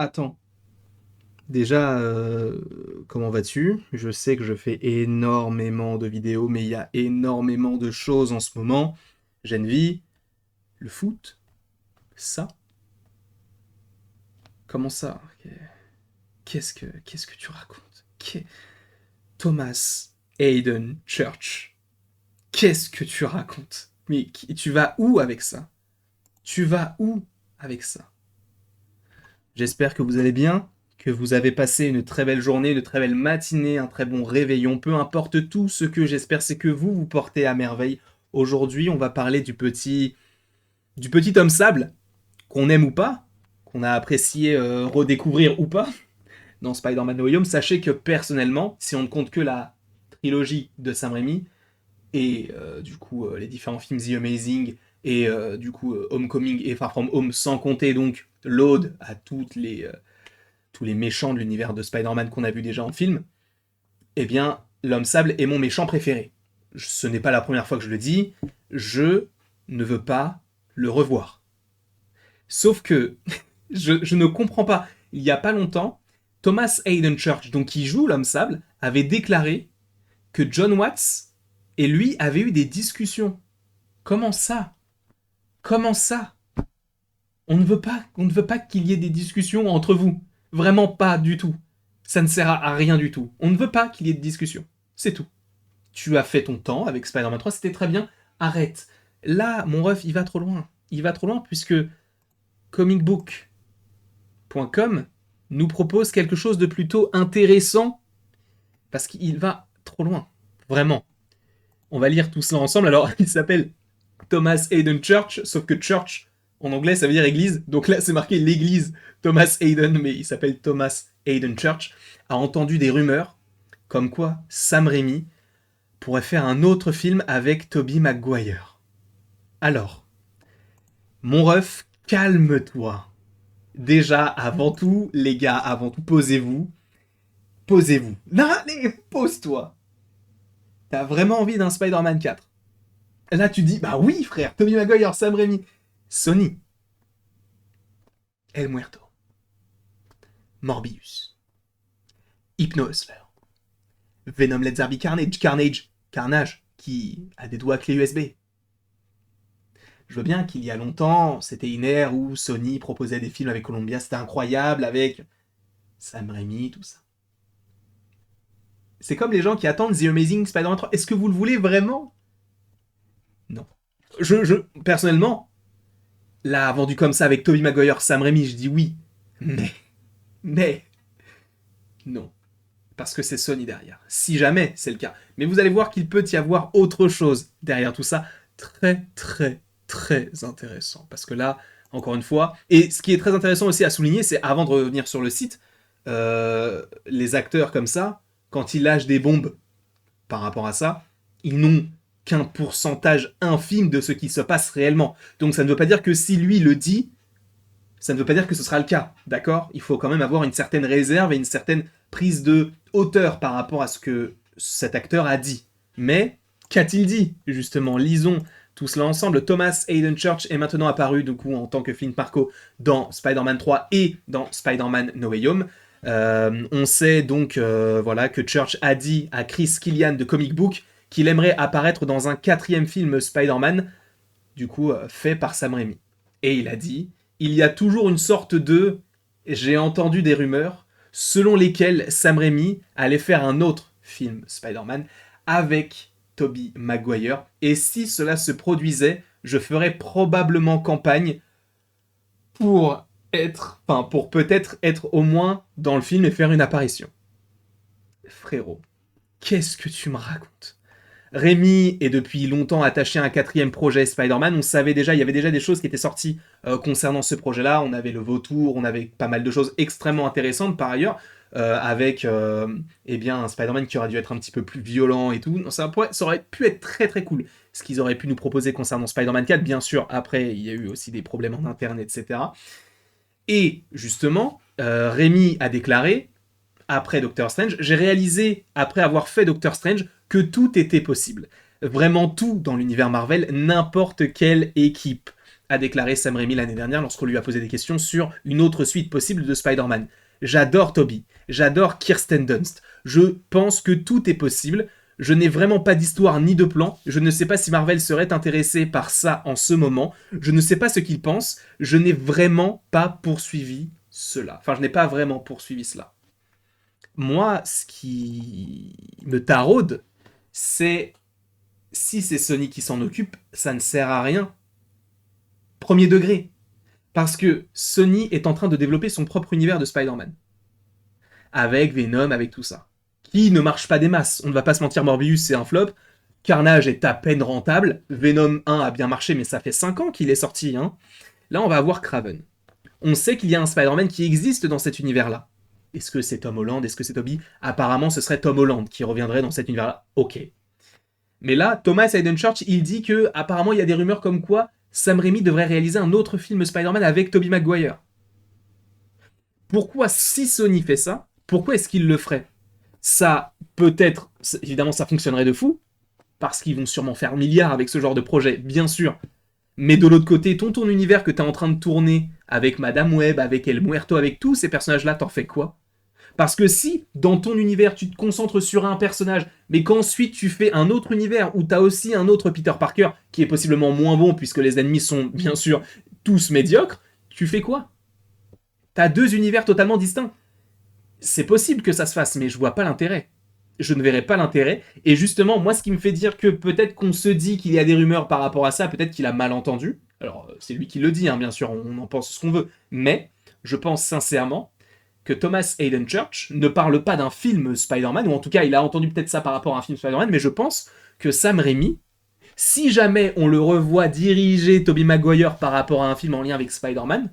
Attends, déjà, comment vas-tu? Je sais que je fais énormément de vidéos, mais il y a énormément de choses en ce moment. Genvi, le foot, ça, comment ça? Qu'est-ce que tu racontes? Thomas Hayden Church, qu'est-ce que tu racontes? Mais tu vas où avec ça? Tu vas où avec ça? J'espère que vous allez bien, que vous avez passé une très belle journée, une très belle matinée, un très bon réveillon. Peu importe tout, ce que j'espère, c'est que vous vous portez à merveille. Aujourd'hui, on va parler du petit homme sable, qu'on aime ou pas, qu'on a apprécié redécouvrir ou pas dans Spider-Man No Way Home. Sachez que personnellement, si on ne compte que la trilogie de Sam Raimi et les différents films The Amazing et Homecoming et Far From Home, sans compter donc l'ode à tous les méchants de l'univers de Spider-Man qu'on a vu déjà en film, eh bien, l'homme sable est mon méchant préféré. Ce n'est pas la première fois que je le dis, je ne veux pas le revoir. Sauf que je ne comprends pas. Il y a pas longtemps, Thomas Hayden Church, donc qui joue l'homme sable, avait déclaré que John Watts et lui avaient eu des discussions. Comment ça? Comment ça? On ne veut pas qu'il y ait des discussions entre vous. Vraiment pas du tout. Ça ne sert à rien du tout. On ne veut pas qu'il y ait de discussion. C'est tout. Tu as fait ton temps avec Spider-Man 3, c'était très bien. Arrête. Là, mon ref, il va trop loin. Il va trop loin puisque comicbook.com nous propose quelque chose de plutôt intéressant parce qu'il va trop loin. Vraiment. On va lire tout cela ensemble. Alors, il s'appelle Thomas Hayden Church, sauf que Church, en anglais, ça veut dire église. Donc là, c'est marqué l'église Thomas Hayden, mais il s'appelle Thomas Hayden Church, a entendu des rumeurs comme quoi Sam Raimi pourrait faire un autre film avec Tobey Maguire. Alors, mon ref, calme-toi. Déjà, avant tout, les gars, avant tout, posez-vous. Posez-vous. Non, allez, pose-toi. T'as vraiment envie d'un Spider-Man 4? Là, tu dis, bah oui, frère, Tobey Maguire, Sam Raimi. Sony, El Muerto, Morbius, Hypnohustler, Venom Let There Be Carnage, qui a des doigts clés USB. Je veux bien qu'il y a longtemps, c'était une ère où Sony proposait des films avec Columbia, c'était incroyable, avec Sam Raimi, tout ça. C'est comme les gens qui attendent The Amazing Spider-Man 3. Est-ce que vous le voulez vraiment? Non. Personnellement, là, vendu comme ça avec Tobey Maguire, Sam Raimi, je dis oui. Mais, non. Parce que c'est Sony derrière. Si jamais c'est le cas. Mais vous allez voir qu'il peut y avoir autre chose derrière tout ça. Très, très, très intéressant. Parce que là, encore une fois, et ce qui est très intéressant aussi à souligner, c'est avant de revenir sur le site, les acteurs comme ça, quand ils lâchent des bombes par rapport à ça, ils n'ont qu'un pourcentage infime de ce qui se passe réellement. Donc ça ne veut pas dire que si lui le dit, ça ne veut pas dire que ce sera le cas, d'accord? Il faut quand même avoir une certaine réserve et une certaine prise de hauteur par rapport à ce que cet acteur a dit. Mais qu'a-t-il dit, justement? Lisons tout cela ensemble. Thomas Hayden Church est maintenant apparu du coup en tant que Flynn Marco dans Spider-Man 3 et dans Spider-Man No Way Home. On sait donc que Church a dit à Chris Killian de Comic Book qu'il aimerait apparaître dans un 4e film Spider-Man, du coup fait par Sam Raimi. Et il a dit, il y a toujours une sorte de... J'ai entendu des rumeurs selon lesquelles Sam Raimi allait faire un autre film Spider-Man avec Tobey Maguire. Et si cela se produisait, je ferais probablement campagne pour peut-être être au moins dans le film et faire une apparition. Frérot, qu'est-ce que tu me racontes? Rémi est depuis longtemps attaché à un 4e projet Spider-Man. On savait déjà, il y avait déjà des choses qui étaient sorties concernant ce projet-là. On avait le vautour, on avait pas mal de choses extrêmement intéressantes par ailleurs, avec un Spider-Man qui aurait dû être un petit peu plus violent et tout. Ça aurait pu être très très cool. Ce qu'ils auraient pu nous proposer concernant Spider-Man 4, bien sûr, après il y a eu aussi des problèmes en interne, etc. Et justement, Rémi a déclaré après Doctor Strange, j'ai réalisé, après avoir fait Doctor Strange, que tout était possible. Vraiment tout dans l'univers Marvel, n'importe quelle équipe a déclaré Sam Raimi l'année dernière lorsqu'on lui a posé des questions sur une autre suite possible de Spider-Man. J'adore Tobey, j'adore Kirsten Dunst, je pense que tout est possible, je n'ai vraiment pas d'histoire ni de plan, je ne sais pas si Marvel serait intéressé par ça en ce moment, je ne sais pas ce qu'ils pensent, je n'ai vraiment pas poursuivi cela. Enfin, je n'ai pas vraiment poursuivi cela. Moi, ce qui me taraude, c'est si c'est Sony qui s'en occupe, ça ne sert à rien. Premier degré. Parce que Sony est en train de développer son propre univers de Spider-Man. Avec Venom, avec tout ça. Qui ne marche pas des masses. On ne va pas se mentir, Morbius c'est un flop. Carnage est à peine rentable. Venom 1 a bien marché, mais ça fait 5 ans qu'il est sorti. Hein. Là, on va avoir Kraven. On sait qu'il y a un Spider-Man qui existe dans cet univers-là. Est-ce que c'est Tom Holland? Est-ce que c'est Tobey? Apparemment, ce serait Tom Holland qui reviendrait dans cet univers-là. Ok. Mais là, Thomas Hayden Church, il dit que apparemment il y a des rumeurs comme quoi Sam Raimi devrait réaliser un autre film Spider-Man avec Tobey Maguire. Pourquoi, si Sony fait ça, pourquoi est-ce qu'il le ferait? Ça, peut-être, évidemment, ça fonctionnerait de fou, parce qu'ils vont sûrement faire milliards avec ce genre de projet, bien sûr. Mais de l'autre côté, ton univers que t'es en train de tourner avec Madame Web, avec El Muerto, avec tous ces personnages-là, t'en fais quoi? Parce que si, dans ton univers, tu te concentres sur un personnage, mais qu'ensuite tu fais un autre univers où t'as aussi un autre Peter Parker, qui est possiblement moins bon, puisque les ennemis sont, bien sûr, tous médiocres, tu fais quoi? T'as deux univers totalement distincts. C'est possible que ça se fasse, mais je vois pas l'intérêt. Je ne verrai pas l'intérêt. Et justement, moi, ce qui me fait dire que peut-être qu'on se dit qu'il y a des rumeurs par rapport à ça, peut-être qu'il a mal entendu. Alors, c'est lui qui le dit, hein, bien sûr, on en pense ce qu'on veut. Mais, je pense sincèrement que Thomas Hayden Church ne parle pas d'un film Spider-Man, ou en tout cas, il a entendu peut-être ça par rapport à un film Spider-Man, mais je pense que Sam Raimi, si jamais on le revoit diriger Tobey Maguire par rapport à un film en lien avec Spider-Man,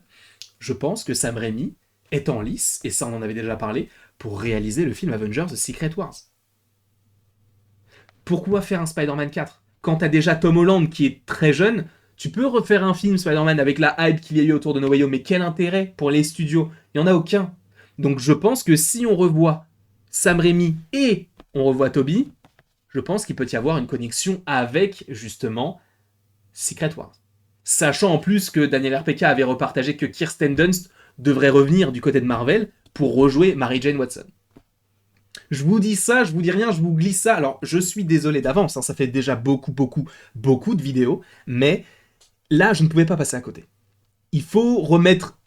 je pense que Sam Raimi est en lice, et ça on en avait déjà parlé, pour réaliser le film Avengers Secret Wars. Pourquoi faire un Spider-Man 4? Quand t'as déjà Tom Holland qui est très jeune, tu peux refaire un film Spider-Man avec la hype qu'il y a eu autour de No Way Home, mais quel intérêt pour les studios? Il n'y en a aucun. Donc je pense que si on revoit Sam Raimi et on revoit Tobey, je pense qu'il peut y avoir une connexion avec, justement, Secret Wars. Sachant en plus que Daniel RPK avait repartagé que Kirsten Dunst devrait revenir du côté de Marvel pour rejouer Mary Jane Watson. Je vous dis ça, je vous dis rien, je vous glisse ça. Alors, je suis désolé d'avance, hein, ça fait déjà beaucoup de vidéos, mais là, je ne pouvais pas passer à côté. Il faut remettre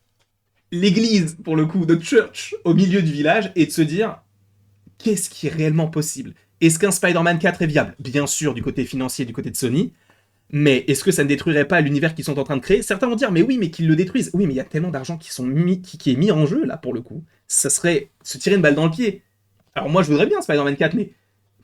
l'église, pour le coup, de church, au milieu du village et de se dire, qu'est-ce qui est réellement possible? Est-ce qu'un Spider-Man 4 est viable? Bien sûr, du côté financier, du côté de Sony, mais est-ce que ça ne détruirait pas l'univers qu'ils sont en train de créer? Certains vont dire, mais oui, mais qu'ils le détruisent. Oui, mais il y a tellement d'argent qui est mis en jeu, là, pour le coup. Ça serait se tirer une balle dans le pied. Alors moi, je voudrais bien Spider-Man 4, mais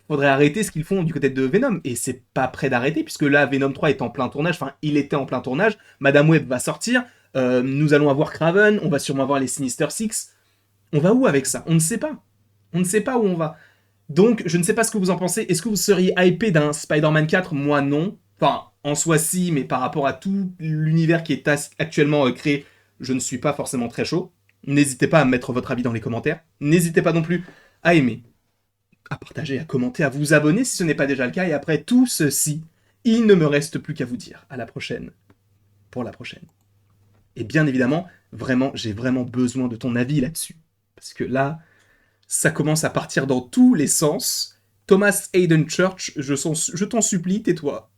faudrait arrêter ce qu'ils font du côté de Venom. Et c'est pas prêt d'arrêter, puisque là, Venom 3 est en plein tournage. Enfin, il était en plein tournage. Madame Web va sortir. Nous allons avoir Kraven. On va sûrement avoir les Sinister Six. On va où avec ça? On ne sait pas. On ne sait pas où on va. Donc, je ne sais pas ce que vous en pensez. Est-ce que vous seriez hypé d'un Spider-Man 4? Moi, non. Enfin, en soi, si, mais par rapport à tout l'univers qui est actuellement créé, je ne suis pas forcément très chaud. N'hésitez pas à mettre votre avis dans les commentaires. N'hésitez pas non plus à aimer, à partager, à commenter, à vous abonner si ce n'est pas déjà le cas. Et après tout ceci, il ne me reste plus qu'à vous dire à la prochaine, pour la prochaine. Et bien évidemment, vraiment, j'ai vraiment besoin de ton avis là-dessus. Parce que là, ça commence à partir dans tous les sens. Thomas Hayden Church, je t'en supplie, tais-toi.